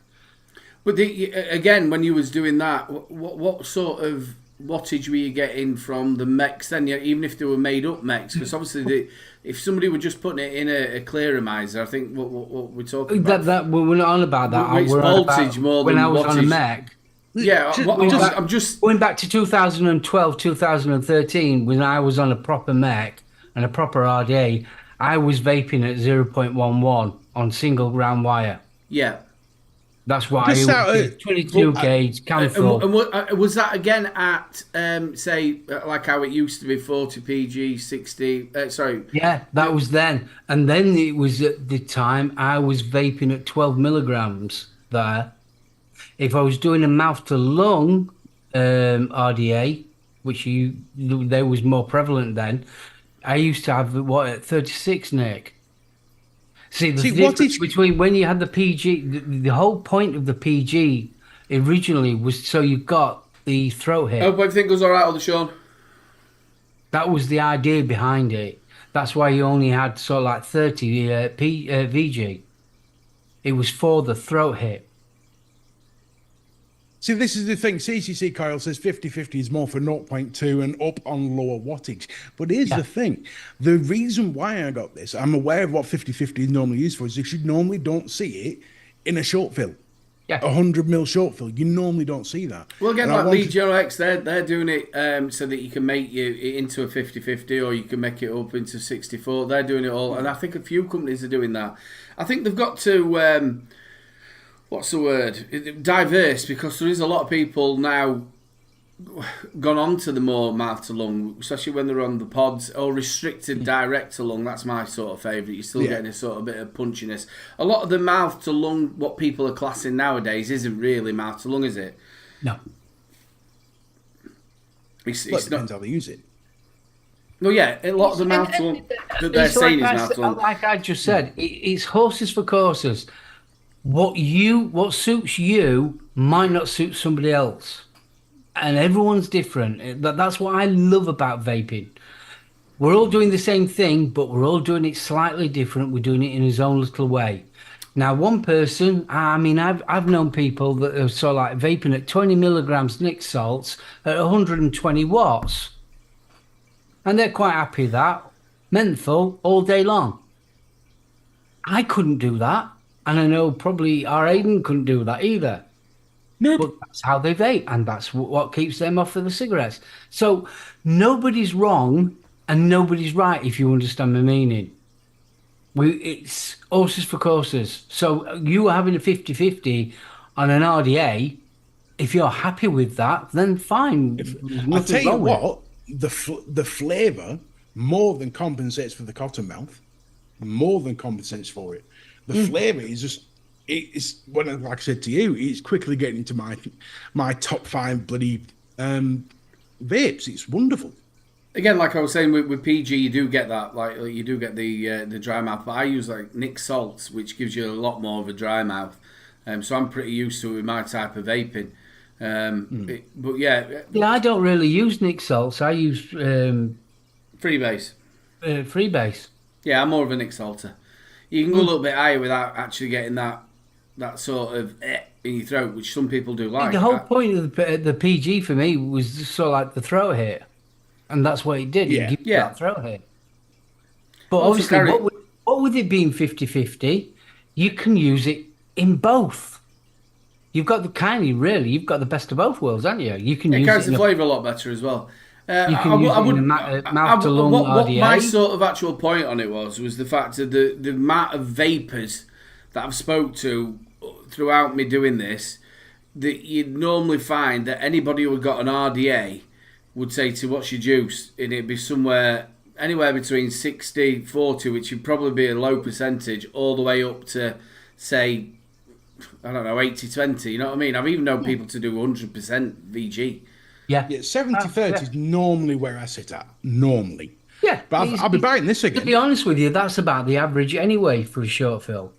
But again, when you was doing that, what sort of wattage were you getting from the mechs then? Even if they were made up mechs, because obviously if somebody were just putting it in a clearomizer, I think what we're talking about. We're not on about that. It's voltage more than when I was wattage. on a mech. Yeah, I'm just going back to 2012, 2013, when I was on a proper mech and a proper RDA, I was vaping at 0.11 on single ground wire. Yeah. That's why it was 22 gauge can full. And was that again at say like how it used to be 40 PG 60? Sorry. Yeah, that was then, and then it was at the time I was vaping at 12 milligrams there. If I was doing a mouth to lung RDA, which there was more prevalent then, I used to have at 36, Nick. See, the difference between when you had the PG, the whole point of the PG originally was so you got the throat hit. Hope everything goes all right on the Sean. That was the idea behind it. That's why you only had sort of like 30 VG. It was for the throat hit. See, this is the thing. CCC Kyle says 50-50 is more for 0.2 and up on lower wattage. But here's the thing. The reason why I got this, I'm aware of what 50-50 is normally used for, is if you normally don't see it in a short fill. Yeah. 100 mil short fill. You normally don't see that. Well, again, like Lee Joe X, they're doing it so that you can make it into a 50-50 or you can make it up into 64. They're doing it all. And I think a few companies are doing that. I think they've got to... what's the word? Diverse, because there is a lot of people now gone on to the more mouth to lung, especially when they're on the pods, or restricted direct to lung. That's my sort of favourite. You're still getting a sort of bit of punchiness. A lot of the mouth to lung, what people are classing nowadays, isn't really mouth to lung, is it? No. It depends how they use it. No, yeah, a lot of the mouth to lung that they're saying is mouth to lung. Like I just said, it's horses for courses. What suits you might not suit somebody else, and everyone's different. That's what I love about vaping. We're all doing the same thing, but we're all doing it slightly different. We're doing it in his own little way. Now, one person, I mean, I've known people that are sort of like vaping at 20 milligrams nic salts at 120 watts, and they're quite happy with that. Menthol all day long. I couldn't do that. And I know probably our Aiden couldn't do that either. Nope. But that's how they vape, and that's what keeps them off of the cigarettes. So nobody's wrong and nobody's right, if you understand my meaning. It's horses for courses. So you having a 50-50 on an RDA, if you're happy with that, then fine. I'll tell you what, the flavour more than compensates for the cotton mouth. More than compensates for it. The flavour is just, like I said to you, it's quickly getting into my top 5 bloody vapes. It's wonderful. Again, like I was saying with PG, you do get that, like you do get the dry mouth. But I use like nic salts, which gives you a lot more of a dry mouth. So I'm pretty used to it with my type of vaping. But yeah, I don't really use nic salts. I use freebase. Freebase. Yeah, I'm more of a nic salter. You can go a little bit higher without actually getting that that sort of in your throat, which some people do like. The whole point of the PG for me was just sort of like the throat hit, and that's what it did. It gives you that throat hit. But obviously, what with it being 50-50, you can use it in both. You've got you've got the best of both worlds, haven't you? You can use it carries the flavour a lot better as well. You can use it in mouth to lung what RDA. my sort of actual point on it was the fact of the amount of vapors that I've spoke to throughout me doing this, that you'd normally find that anybody who had got an RDA would say to what's your juice, and it'd be anywhere between 60-40, which would probably be a low percentage, all the way up to, say, I don't know, 80-20, you know what I mean? I've even known people to do 100% VG. Yeah 70-30 is normally where I sit at, normally. Yeah. But I'll be buying this again. To be honest with you, that's about the average anyway for a short fill.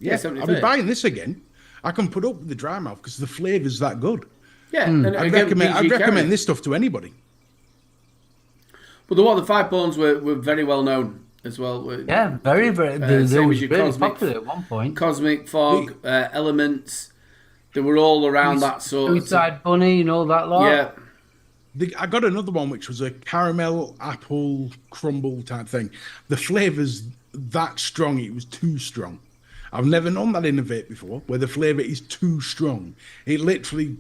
Yeah, I'll be buying this again. I can put up with the dry mouth because the flavour's that good. Yeah, and I'd recommend this stuff to anybody. But the 5 bones were very well known as well. Very, very. They were really popular at one point. Cosmic Fog, Elements, they were all around that sort of... Suicide Bunny and all that lot. Yeah. I got another one which was a caramel apple crumble type thing. The flavour's that strong, it was too strong. I've never known that in a vape before, where the flavour is too strong. It literally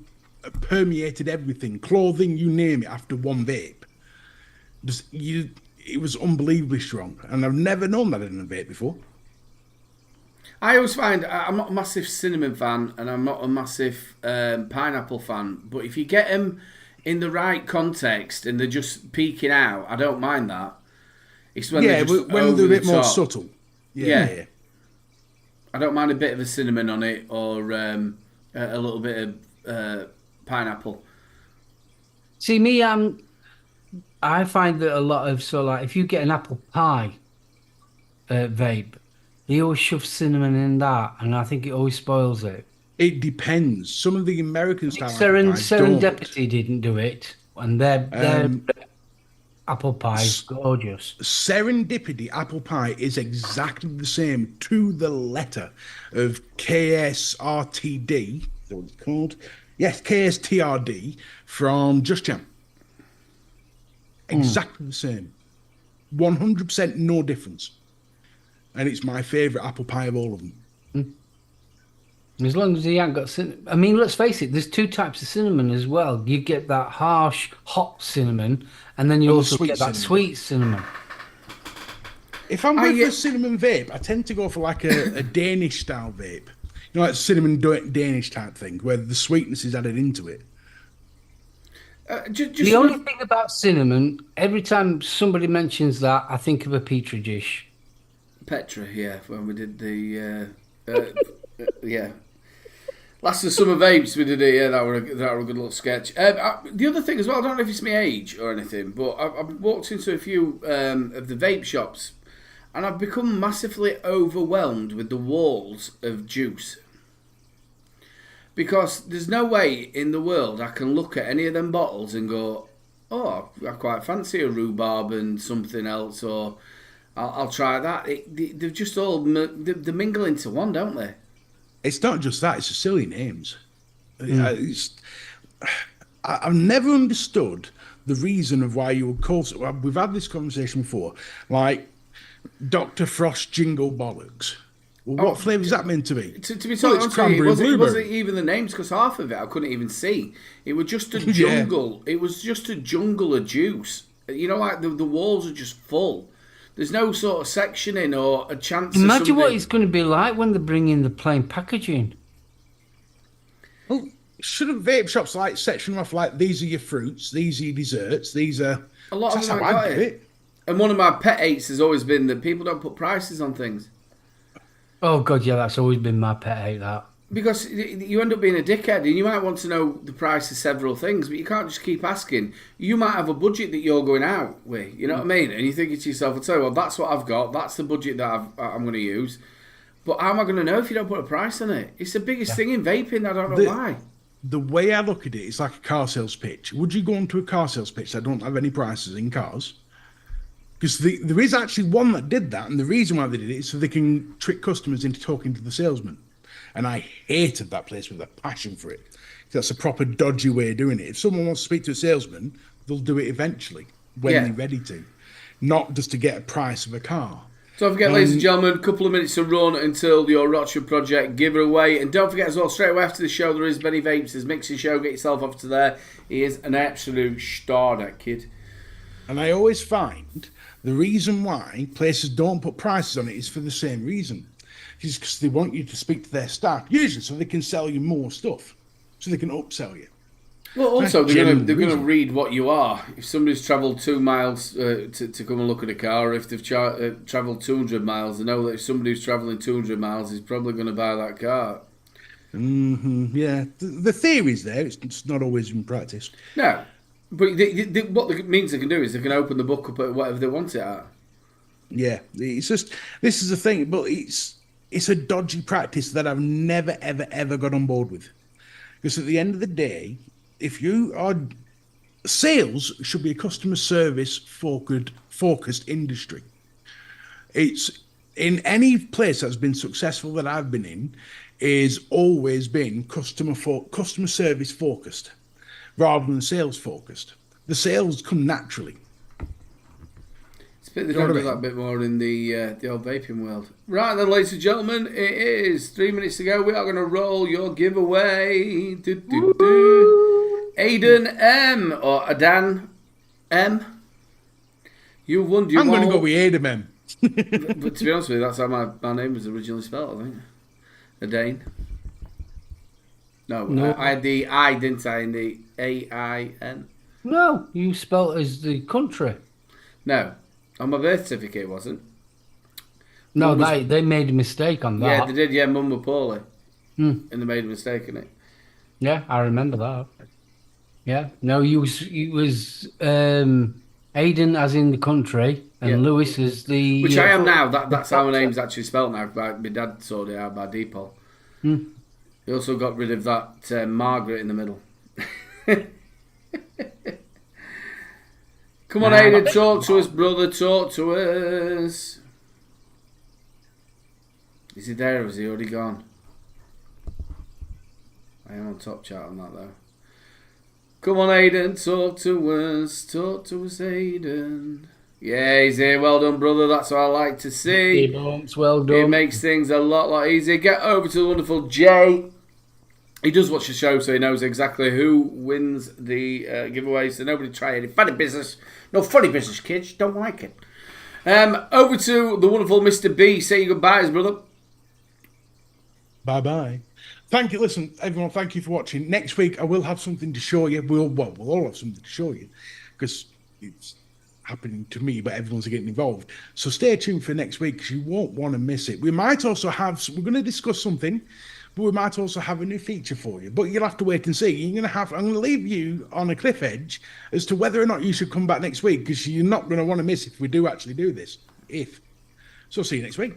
permeated everything, clothing, you name it, after one vape. It was unbelievably strong, and I've never known that in a vape before. I always find I'm not a massive cinnamon fan, and I'm not a massive pineapple fan, but if you get them in the right context and they're just peeking out, I don't mind that. It's when they're a bit more subtle. Yeah. I don't mind a bit of a cinnamon on it, or a little bit of pineapple. See, me, I find that a lot of, if you get an apple pie vape, they always shove cinnamon in that, and I think it always spoils it. It depends. Some of the American style Serendipity didn't do it, and their apple pie is gorgeous. Serendipity apple pie is exactly the same to the letter of KSRTD. Is that what it's called? Yes, KSTRD from Just Jam. Exactly the same. 100% no difference. And it's my favourite apple pie of all of them. As long as you ain't got cinnamon. I mean, let's face it, there's 2 types of cinnamon as well. You get that harsh, hot cinnamon, and then you also get that sweet cinnamon. If I'm going for a cinnamon vape, I tend to go for like a Danish style vape. You know, like cinnamon Danish type thing, where the sweetness is added into it. The only thing about cinnamon, every time somebody mentions that, I think of a Petri dish. Petra, when we did the last of summer vapes, we did it. That were a good little sketch. The other thing as well, I don't know if it's my age or anything, but I've walked into a few of the vape shops, and I've become massively overwhelmed with the walls of juice. Because there's no way in the world I can look at any of them bottles and go, oh, I quite fancy a rhubarb and something else, or I'll try that. They're just all they mingle into one, don't they? It's not just that; it's the silly names. I've never understood the reason of why you would call. We've had this conversation before, like Dr. Frost Jingle Bollocks. Well, what flavour is that meant to be? To be honest, it wasn't even the names, because half of it I couldn't even see. It was just a jungle. It was just a jungle of juice. You know, like the walls are just full. There's no sort of sectioning or a chance. Imagine what it's going to be like when they bring in the plain packaging. Well, shouldn't vape shops like section off like these are your fruits, these are your desserts, these are. A lot of them got it. And one of my pet hates has always been that people don't put prices on things. Oh God, yeah, that's always been my pet hate. That because you end up being a dickhead, and you might want to know the price of several things, but you can't just keep asking. You might have a budget that you're going out with, you know what I mean? And you're thinking to yourself, "I'll tell you what, that's what I've got. That's the budget that I'm going to use." But how am I going to know if you don't put a price on it? It's the biggest thing in vaping. I don't know why. The way I look at it, it's like a car sales pitch. Would you go into a car sales pitch that don't have any prices in cars? Because there is actually one that did that, and the reason why they did it is so they can trick customers into talking to the salesman. And I hated that place with a passion for it. That's a proper dodgy way of doing it. If someone wants to speak to a salesman, they'll do it eventually when they're ready to, not just to get a price of a car. Don't forget, ladies and gentlemen, a couple of minutes to run until your Rochford Project giveaway. And don't forget as well, straight away after the show, there is Benny Vapes' mixing show. Get yourself off to there. He is an absolute star, that kid. And I always find the reason why places don't put prices on it is for the same reason. It's because they want you to speak to their staff, usually so they can sell you more stuff, so they can upsell you. Well, also, they're going to read what you are. If somebody's travelled 2 miles to come and look at a car, or if they've travelled 200 miles, they know that if somebody who's travelling 200 miles is probably going to buy that car. Yeah, the theory's there. It's not always in practice. No, but what it means they can do is they can open the book up at whatever they want it at. Yeah, it's just, this is the thing, but it's a dodgy practice that I've never, ever, ever got on board with. Because at the end of the day, if you are... Sales should be a customer service focused industry. It's in any place that's been successful that I've been in, is always been customer service focused rather than sales focused. The sales come naturally. It's a bit, they don't do that a bit more in the old vaping world. Right then, ladies and gentlemen, it is 3 minutes to go. We are going to roll your giveaway. Aidan M or Adan M. You won. I'm going to go with Aidan M. But to be honest with you, that's how my name was originally spelled, I think. Adan. No. I had the I, didn't I, in the A-I-N? No, you spelled it as the country. No. On my birth certificate, it wasn't. No, they made a mistake on that. Yeah, they did. Yeah, Mum were poorly. And they made a mistake in it. Yeah, I remember that. Yeah. No, it was Aidan as in the country and Lewis as the... Which I am now. That's how my name's actually spelled now. My dad sorted it out by default. He also got rid of that Margaret in the middle. Come on, Aidan, talk to us, brother. Talk to us. Is he there or is he already gone? I am on top chat on that, though. Come on, Aidan, talk to us. Talk to us, Aidan. Yeah, he's here. Well done, brother. That's what I like to see. Well done. It makes things a lot easier. Get over to the wonderful Jay. He does watch the show, so he knows exactly who wins the giveaway. So nobody try any funny business. No funny business, kids. Don't like it. Over to the wonderful Mr. B. Say your goodbyes, brother. Bye-bye. Thank you. Listen, everyone, thank you for watching. Next week, I will have something to show you. We'll all have something to show you because it's happening to me, but everyone's getting involved. So stay tuned for next week because you won't want to miss it. We might also have... We're going to discuss something... But we might also have a new feature for you. But you'll have to wait and see. I'm going to leave you on a cliff edge as to whether or not you should come back next week because you're not going to want to miss if we do actually do this. So see you next week.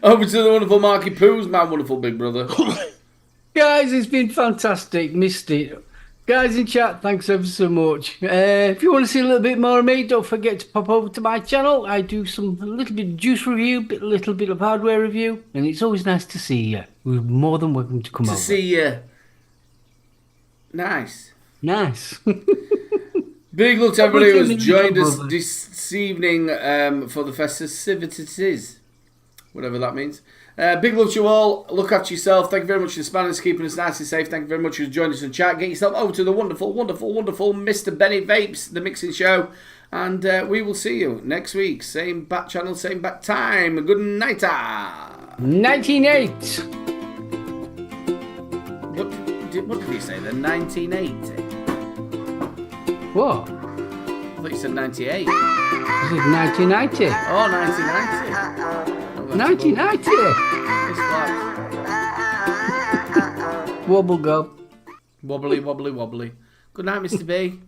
Over to the wonderful Marky Poos, my wonderful big brother. Guys, it's been fantastic. Missed it. Guys in chat, thanks ever so much. If you want to see a little bit more of me, don't forget to pop over to my channel. I do a little bit of juice review, a little bit of hardware review, and it's always nice to see you. We're more than welcome to come over. To see you. Nice. Big love to everybody who has joined us this evening for the festivities. Whatever that means. Big love to you all. Look after yourself. Thank you very much for the spanners, keeping us nice and safe. Thank you very much for joining us in chat. Get yourself over to the wonderful Mr. Benny Vapes, the mixing show. And we will see you next week. Same bat channel, same bat time. Good night. 1980. What did he say then? 1980? What? I thought you said 98. This is 1990. Oh, 1990. 1990. Wobble go. Wobbly. Good night, Mr. B.